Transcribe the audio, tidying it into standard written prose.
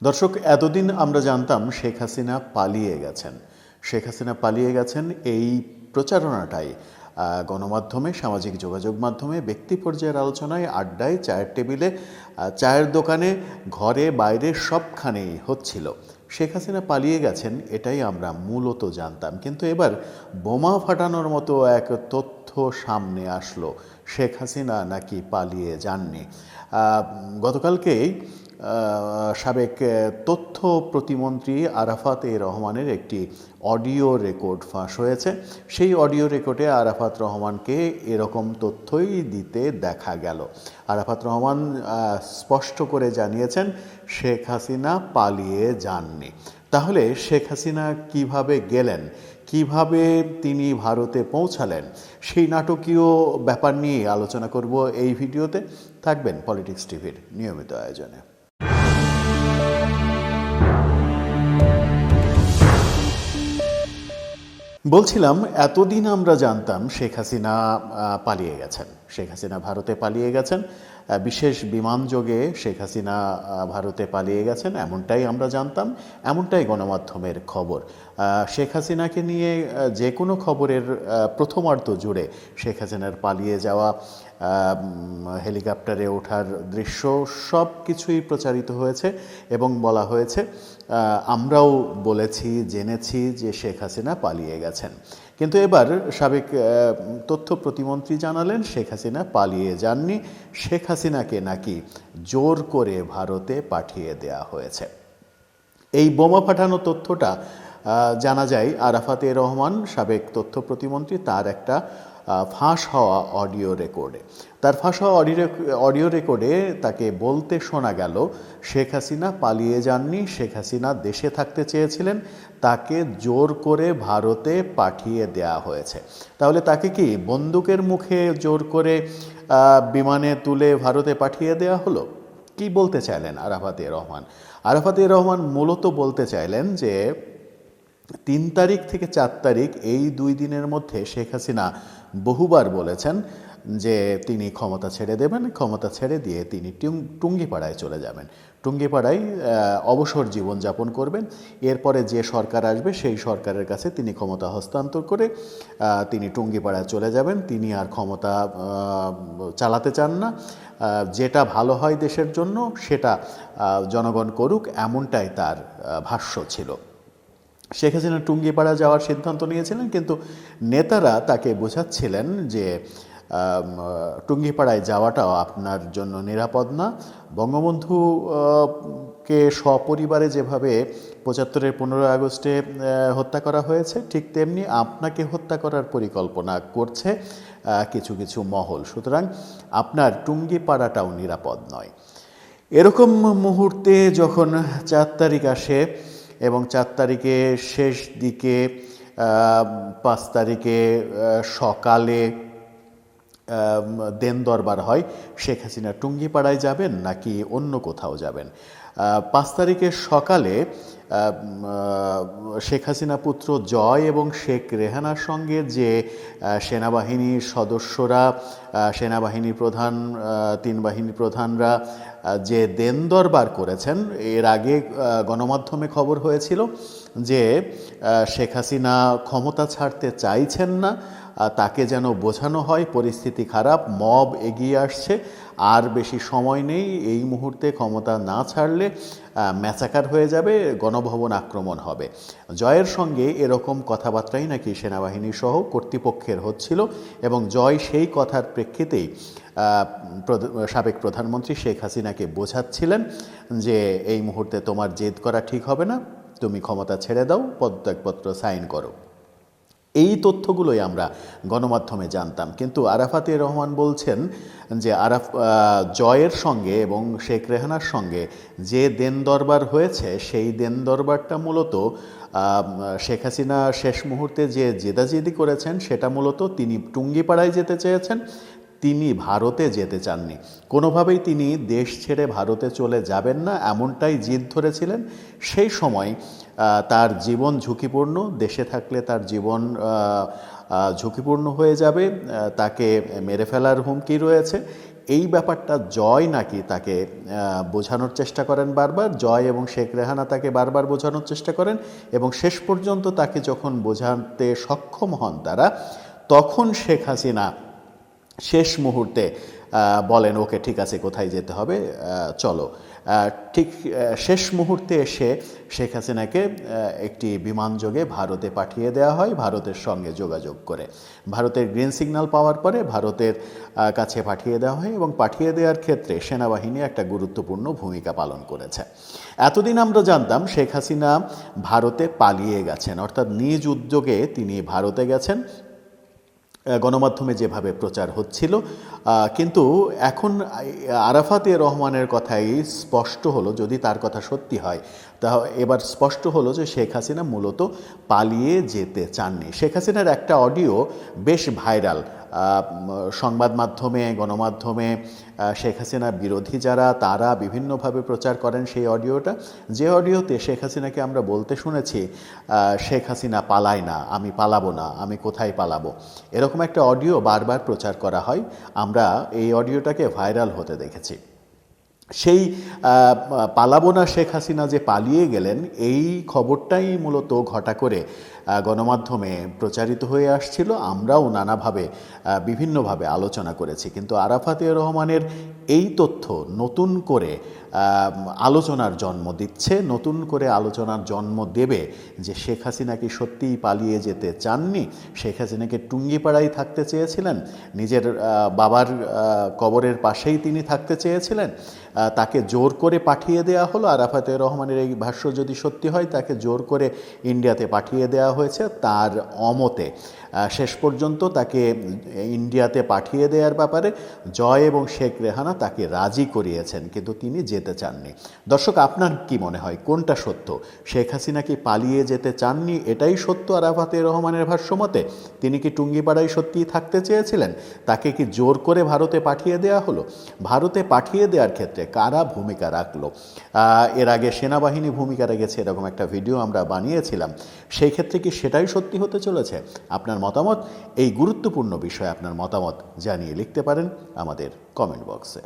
দর্শক, এতদিন আমরা জানতাম শেখ হাসিনা পালিয়ে গেছেন। শেখ হাসিনা পালিয়ে গেছেন এই প্রচারণাটাই গণমাধ্যমে, সামাজিক যোগাযোগ মাধ্যমে, ব্যক্তি পর্যায়ের আলোচনায়, আড্ডায়, চায়ের টেবিলে, চায়ের দোকানে, ঘরে বাইরে সবখানেই হচ্ছিল। শেখ হাসিনা পালিয়ে গেছেন এটাই আমরা মূলত জানতাম, কিন্তু এবার বোমা ফাটানোর মতো এক তথ্য সামনে আসলো। শেখ হাসিনা নাকি পালিয়ে যাননি। গতকালকেই সাবেক তথ্য প্রতিমন্ত্রী আরাফাত রহমানের একটি অডিও রেকর্ড ফাঁস হয়েছে। সেই অডিও রেকর্ডে আরাফাত রহমানকে এরকম তথ্যই দিতে দেখা গেল। আরাফাত রহমান স্পষ্ট করে জানিয়েছেন শেখ হাসিনা পালিয়ে যাননি। তাহলে শেখ হাসিনা কিভাবে গেলেন, কিভাবে তিনি ভারতে পৌঁছালেন, সেই নাটকীয় ব্যাপার নিয়ে আলোচনা করব এই ভিডিওতে। থাকবেন পলিটিক্স টিভির নিয়মিত আয়োজনে। বলছিলাম, এতদিন আমরা জানতাম শেখ হাসিনা পালিয়ে গেছেন, শেখ হাসিনা ভারতে পালিয়ে গেছেন, বিশেষ বিমানযোগে শেখ হাসিনা ভারতে পালিয়ে গেছেন, এমনটাই আমরা জানতাম, এমনটাই গণমাধ্যমের খবর। শেখ হাসিনাকে নিয়ে যে কোনো খবরের প্রথমার্ধ জুড়ে শেখ হাসিনার পালিয়ে যাওয়া, হেলিকপ্টারে ওঠার দৃশ্য সব কিছুই প্রচারিত হয়েছে এবং বলা হয়েছে, আমরাও বলেছি, জেনেছি যে শেখ হাসিনা পালিয়ে গেছেন। কিন্তু এবার সাবেক তথ্য প্রতিমন্ত্রী জানালেন শেখ হাসিনা পালিয়ে যাননি, শেখ হাসিনাকে নাকি জোর করে ভারতে পাঠিয়ে দেয়া হয়েছে। এই বোমা পাঠানো তথ্যটা জানা যায় আরাফাত রহমান, সাবেক তথ্য প্রতিমন্ত্রী, তার একটা ফাঁস হওয়া অডিও রেকর্ডে। তার ফাঁস হওয়া অডিও রেকর্ডে তাকে বলতে শোনা গেল শেখ হাসিনা পালিয়ে যাননি, শেখ হাসিনা দেশে থাকতে চেয়েছিলেন, তাকে জোর করে ভারতে পাঠিয়ে দেয়া হয়েছে। তাহলে তাকে কি বন্দুকের মুখে জোর করে বিমানে তুলে ভারতে পাঠিয়ে দেয়া হলো? কি বলতে চাইলেন আরাফাত রহমান? আরাফাত রহমান মূলত বলতে চাইলেন যে 3 তারিখ থেকে 4 তারিখ এই 2 দিনের মধ্যে শেখ হাসিনা বহুবার বলেছেন যে তিনি ক্ষমতা ছেড়ে দেবেন, ক্ষমতা ছেড়ে দিয়ে তিনি টুঙ্গিপাড়ায় চলে যাবেন, টুঙ্গিপাড়ায় অবসর জীবনযাপন করবেন। এরপরে যে সরকার আসবে সেই সরকারের কাছে তিনি ক্ষমতা হস্তান্তর করে তিনি টুঙ্গিপাড়ায় চলে যাবেন। তিনি আর ক্ষমতা চালাতে চান না, যেটা ভালো হয় দেশের জন্য সেটা জনগণ করুক, এমনটাই তার ভাষ্য ছিল। শেখ হাসিনা টুঙ্গিপাড়া যাওয়ার সিদ্ধান্ত নিয়েছিলেন, কিন্তু নেতারা তাকে বোঝাচ্ছিলেন যে টুঙ্গিপাড়ায় যাওয়াটাও আপনার জন্য নিরাপদ না। বঙ্গবন্ধু কে সপরিবারে যেভাবে 75-এর 15 আগস্টে হত্যা করা হয়েছে, ঠিক তেমনি আপনাকে হত্যা করার পরিকল্পনা করছে কিছু কিছু মহল, সুতরাং আপনার টুঙ্গিপাড়াটাও নিরাপদ নয়। এরকম মুহূর্তে যখন 4 তারিখ আসে এবং 4 তারিখে শেষ দিকে 5 তারিখে সকালে দেন দরবার হয়, শেখ হাসিনা টুঙ্গিপাড়ায় যাবেন নাকি অন্য কোথাও যাবেন? 5 তারিখের সকালে শেখ হাসিনা পুত্র জয় এবং শেখ রেহানার সঙ্গে যে সেনাবাহিনীর সদস্যরা, সেনাবাহিনী প্রধান, 3 বাহিনী প্রধানরা যে দেন দরবার করেছেন, এর আগে গণমাধ্যমে খবর হয়েছিল যে শেখ হাসিনা ক্ষমতা ছাড়তে চাইছেন না, তাকে যেন বোঝানো হয় পরিস্থিতি খারাপ, মব এগিয়ে আসছে, আর বেশি সময় নেই, এই মুহূর্তে ক্ষমতা না ছাড়লে ম্যাসাকার হয়ে যাবে, গণভবন আক্রমণ হবে। জয়ের সঙ্গে এরকম কথাবার্তাই নাকি সেনাবাহিনী সহ কর্তৃপক্ষের হচ্ছিল এবং জয় সেই কথার প্রেক্ষিতেই সাবেক প্রধানমন্ত্রী শেখ হাসিনাকে বোঝাচ্ছিলেন যে এই মুহূর্তে তোমার জেদ করা ঠিক হবে না, তুমি ক্ষমতা ছেড়ে দাও, পদত্যাগপত্র সাইন করো। এই তথ্যগুলোই আমরা গণমাধ্যমে জানতাম, কিন্তু আরাফাত রহমান বলছেন যে জয়ের সঙ্গে এবং শেখ রেহানার সঙ্গে যে দেন দরবার হয়েছে সেই দেন দরবারটা মূলত শেখ হাসিনা শেষ মুহূর্তে যে জেদাজেদি করেছেন সেটা মূলত তিনি টুঙ্গিপাড়ায় যেতে চেয়েছেন, তিনি ভারতে যেতে চাননি। কোনোভাবেই তিনি দেশ ছেড়ে ভারতে চলে যাবেন না, এমনটাই জিদ ধরেছিলেন। সেই সময় তার জীবন ঝুঁকিপূর্ণ, দেশে থাকলে তার জীবন ঝুঁকিপূর্ণ হয়ে যাবে, তাকে মেরে ফেলার হুমকি রয়েছে, এই ব্যাপারটা জয় নাকি তাকে বোঝানোর চেষ্টা করেন বারবার, জয় এবং শেখ রেহানা তাকে বারবার বোঝানোর চেষ্টা করেন, এবং শেষ পর্যন্ত তাকে যখন বোঝাতে সক্ষম হন তারা, তখন শেখ হাসিনা শেষ মুহূর্তে বলেন ওকে ঠিক আছে, কোথায় যেতে হবে চলো। ঠিক শেষ মুহূর্তে এসে শেখ হাসিনাকে একটি বিমানযোগে ভারতে পাঠিয়ে দেওয়া হয়, ভারতের সঙ্গে যোগাযোগ করে। ভারতের গ্রিন সিগন্যাল পাওয়ার পরে ভারতের কাছে পাঠিয়ে দেওয়া হয়, এবং পাঠিয়ে দেওয়ার ক্ষেত্রে সেনাবাহিনী একটা গুরুত্বপূর্ণ ভূমিকা পালন করেছে। এতদিন আমরা জানতাম শেখ হাসিনা ভারতে পালিয়ে গেছেন, অর্থাৎ নিজ উদ্যোগে তিনি ভারতে গেছেন, গণমাধ্যমে যেভাবে প্রচার হচ্ছিল। কিন্তু এখন আরাফাত রহমানের কথাই স্পষ্ট হলো, যদি তার কথা সত্যি হয় তা এবার স্পষ্ট হলো যে শেখ হাসিনা মূলত পালিয়ে যেতে চাননি। শেখ হাসিনার একটা অডিও বেশ ভাইরাল সংবাদ মাধ্যমে, গণমাধ্যমে। শেখ হাসিনা বিরোধী যারা তারা বিভিন্নভাবে প্রচার করেন সেই অডিওটা, যে অডিওতে শেখ হাসিনাকে আমরা বলতে শুনেছি শেখ হাসিনা পালায় না, আমি পালাবো না, আমি কোথায় পালাবো, এরকম একটা অডিও বারবার প্রচার করা হয়। আমরা এই অডিওটাকে ভাইরাল হতে দেখেছি। সেই পালাবো না শেখ হাসিনা যে পালিয়ে গেলেন, এই খবরটাই মূলত ঘটা করে গণমাধ্যমে প্রচারিত হয়ে আসছিল। আমরাও নানাভাবে বিভিন্নভাবে আলোচনা করেছি, কিন্তু আরাফাত রহমানের এই তথ্য নতুন করে আলোচনার জন্ম দিচ্ছে, নতুন করে আলোচনার জন্ম দেবে যে শেখ হাসিনা কি সত্যিই পালিয়ে যেতে চাননি, শেখ হাসিনাকে টুঙ্গিপাড়ায় থাকতে চেয়েছিলেন, নিজের বাবার কবরের পাশেই তিনি থাকতে চেয়েছিলেন, তাকে জোর করে পাঠিয়ে দেওয়া হলো। আরাফাত রহমানের এই ভাষ্য যদি সত্যি হয়, তাকে জোর করে ইন্ডিয়াতে পাঠিয়ে দেওয়া হয়েছে তার অমতে। শেষ পর্যন্ত তাকে ইন্ডিয়াতে পাঠিয়ে দেওয়ার ব্যাপারে জয় এবং শেখ রেহানা তাকে রাজি করিয়েছেন, কিন্তু তিনি যেতে চাননি। দর্শক, আপনার কি মনে হয় কোনটা সত্য? শেখ হাসিনা কি পালিয়ে যেতে চাননি, এটাই সত্য আরাফাত রহমানের ভাষ্যমতে? তিনি কি টুঙ্গিপাড়ায় সত্যিই থাকতে চেয়েছিলেন? তাকে কি জোর করে ভারতে পাঠিয়ে দেওয়া হলো? ভারতে পাঠিয়ে দেওয়ার ক্ষেত্রে কারা ভূমিকা রাখলো? এর আগে সেনাবাহিনী ভূমিকা রেখেছে, এরকম একটা ভিডিও আমরা বানিয়েছিলাম। সেই ক্ষেত্রে কি সেটাই সত্যি হতে চলেছে? আপনার মতামত, এই গুরুত্বপূর্ণ বিষয়ে আপনার মতামত জানিয়ে লিখতে পারেন আমাদের কমেন্ট বক্সে।